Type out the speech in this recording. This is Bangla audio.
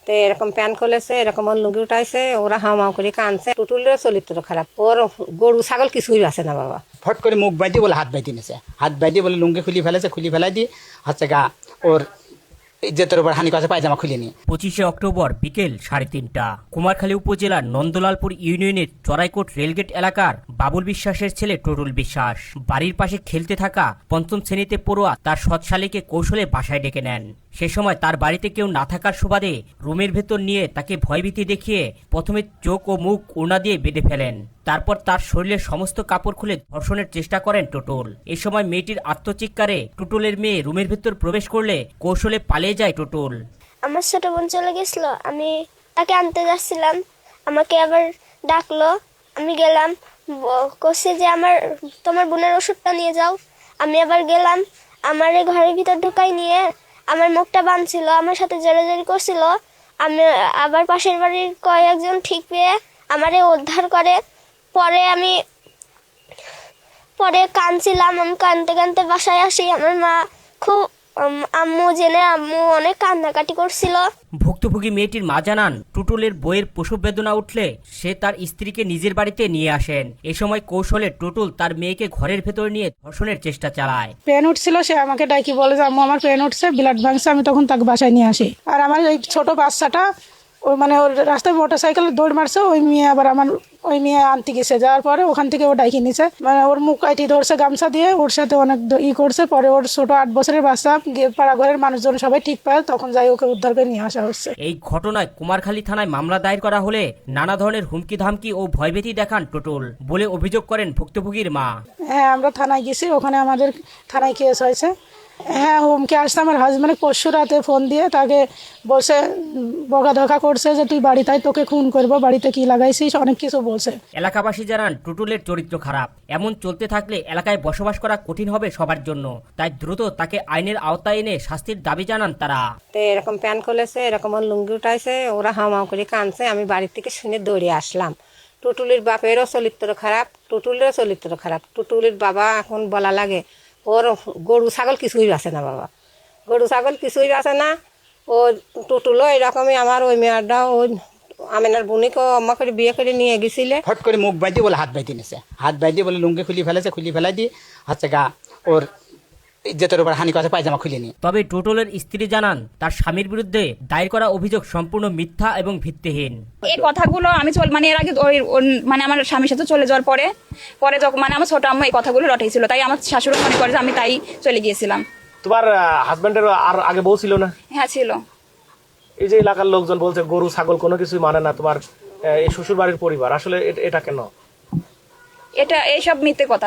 তো এরকম প্যান খুলেছে, এরকম ওর লুঙ্গি উঠাইছে, ওরা হাওমাও করে কানছে। টুটুলের চরিত্র খারাপ, ওর গরু ছাগল কিছুই আছে না বাবা। ফট করে মুখ বাইতে বলে হাত বাইতে নিয়েছে, হাত বাইতে বলে লুঙ্গি খুলি ফেলেছে, খুলি ফেলাই দিয়ে হচ্ছে গা ওর ইজ্জতের উপর হানি কাছে পায়জামা খুলে নিয়ে। 25শে অক্টোবর বিকেল 3:30 কুমারখালী উপজেলার নন্দলালপুর ইউনিয়নের চড়াইকোট রেলগেট এলাকার বাবুল বিশ্বাসের ছেলে টুটুল বিশ্বাস বাড়ির পাশে খেলতে থাকা পঞ্চম শ্রেণীতে পড়ুয়া তার সৎ শালীকে কৌশলে বাসায় ডেকে নেন। সে সময় তার বাড়িতে কেউ না থাকার সুবাদে রুমের ভেতর নিয়ে তাকে ভয়ভীতি দেখিয়ে প্রথমে চোখ ও মুখ ওড়না দিয়ে বেঁধে ফেলেন। তারপর তার শরীরের সমস্ত কাপড় খুলে ধর্ষণের চেষ্টা করেন টুটুল। এ সময় মেয়েটির আত্মচিৎকারে টুটুলের মেয়ে রুমের ভেতর প্রবেশ করলে কৌশলে পালিয়ে যায় টুটুল। আমার ছোট বোন চলে গেছিল, আমি তাকে আনতে যাচ্ছিলাম, আমাকে আবার ডাকলো, আমি গেলাম, কষে যে তোমার বোনের ওষুধটা নিয়ে যাও। আমি আবার গেলাম, আমার ঘরের ভিতর ঢুকাই নিয়ে আমার মুখটা বাঁধছিল, আমার সাথে জড়াজড়ি করছিল। আমি আবার পাশের বাড়ির কয়েকজন ঠিক পেয়ে আমারে উদ্ধার করে। পরে কাঁদছিলাম, আমি কাঁদতে কাঁদতে বাসায় আসি। আমার মা খুব আম্মু অনেক কান্নাকাটি করছিল। ভুক্তভোগী মেয়েটির মা জানান, টুটুলের বইয়ের প্রসব বেদনা উঠলে সে তার স্ত্রীকে নিজের বাড়িতে নিয়ে আসেন। এ সময় কৌশলে টুটুল তার মেয়েকে ঘরের ভেতর নিয়ে ধর্ষণের চেষ্টা চালায়। পেন উঠছিল, সে আমাকে ডাকি বলে যে আম্মু আমার পেন উঠছে, ব্লাড ভাঙছে। আমি তখন তাকে বাসায় নিয়ে আসি। আর আমার এই ছোট বাচ্চাটা ওর ওর রাস্তায় মোটরসাইকেল দৌড় মারছে, ওই মেয়ে আবার ওই মেয়ে আনতে গেছে। যাওয়ার পরে ওখান থেকে ও ডাকি নিছে, ওর মুখ কাটি ধরছে গামছা দিয়ে, ওর সাথে অনেক করছে। পরে ওর ছোট 8 বছরের বাচ্চা পাড়া ঘরের মানুষজন সবাই ঠিক পায়, তখন যাই ওকে উদ্ধার করে নিয়ে আসা হচ্ছে। এই ঘটনায় কুমারখালী থানায় মামলা দায়ের করা হলে নানা ধরনের হুমকি ধামকি ও ভয়ভীতি দেখান টুটুল বলে অভিযোগ করেন ভুক্তভোগীর মা। হ্যাঁ, আমরা থানায় গেছি, ওখানে আমাদের থানায় কেস হয়েছে। হ্যাঁ, হুমকি আসছে। আমার হাজব্যান্ড পরশু রাতে ফোন দিয়ে তাকে বলছে, বকাধকা করছে যে তুই বাড়িতে আয়, তোকে খুন করবো, বাড়িতে কি লাগাইছিস, অনেক কিছু বলছে। এলাকাবাসী জানান, টুটুলের চরিত্র খারাপ, এমন চলতে থাকলে এলাকায় বসবাস করা কঠিন হবে সবার জন্য। তাই দ্রুত তাকে আইনের আওতায় এনে শাস্তির দাবি জানান তারা। তো এরকম প্যান খুলেছে, এরকম ওর লুঙ্গি উঠাইছে, ওরা হাওমাও করে কানছে। আমি বাড়ির থেকে শুনে দৌড়ে আসলাম। টুটুলির বাপেরও চরিত্র খারাপ, টুটুলেরও চরিত্র খারাপ। টুটুলির বাবা এখন বলা লাগে, ওর গরু ছাগল কিছুই আছে না বাবা, গরু ছাগল কিছুই আছে না। ও টুটুলও এরকমই। আমার ওই মেয়েটা ওই আমিনার বোনিকেও আম্মা করে বিয়ে করে নিয়ে গেছিলে। ফট করে মুখ বাইতে বলে হাত বাইতে নিয়েছে, হাত বাইতে বলে লুঙ্গি খুলি ফেলেছে, খুলি ফেলাই দিয়ে হচ্ছে গা ওর ইজ্জতের উপর হানি কাছে পায়জামা খুলে নিয়ে। তবে টুটুলের স্ত্রী জানান, তার স্বামীর বিরুদ্ধে দায়ের করা অভিযোগ সম্পূর্ণ মিথ্যা এবং ভিত্তিহীন। এই কথাগুলো আমি এর আগে আমার স্বামীর সাথে চলে যাওয়ার পরে যখন আমার ছোট আম্মু এই কথাগুলো রটাইছিল, তাই আমার শাশুড়ি মনে করে যে আমি তাই চলে গিয়েছিলাম। তোমার হাজবেন্ডের আর আগে বউ ছিল না? হ্যাঁ ছিল। এই যে এলাকার লোকজন বলছে গরু ছাগল কোনো কিছুই মানে না তোমার এই শ্বশুর বাড়ির পরিবার, আসলে এটা কেন? এইসব মিথ্যে কথা।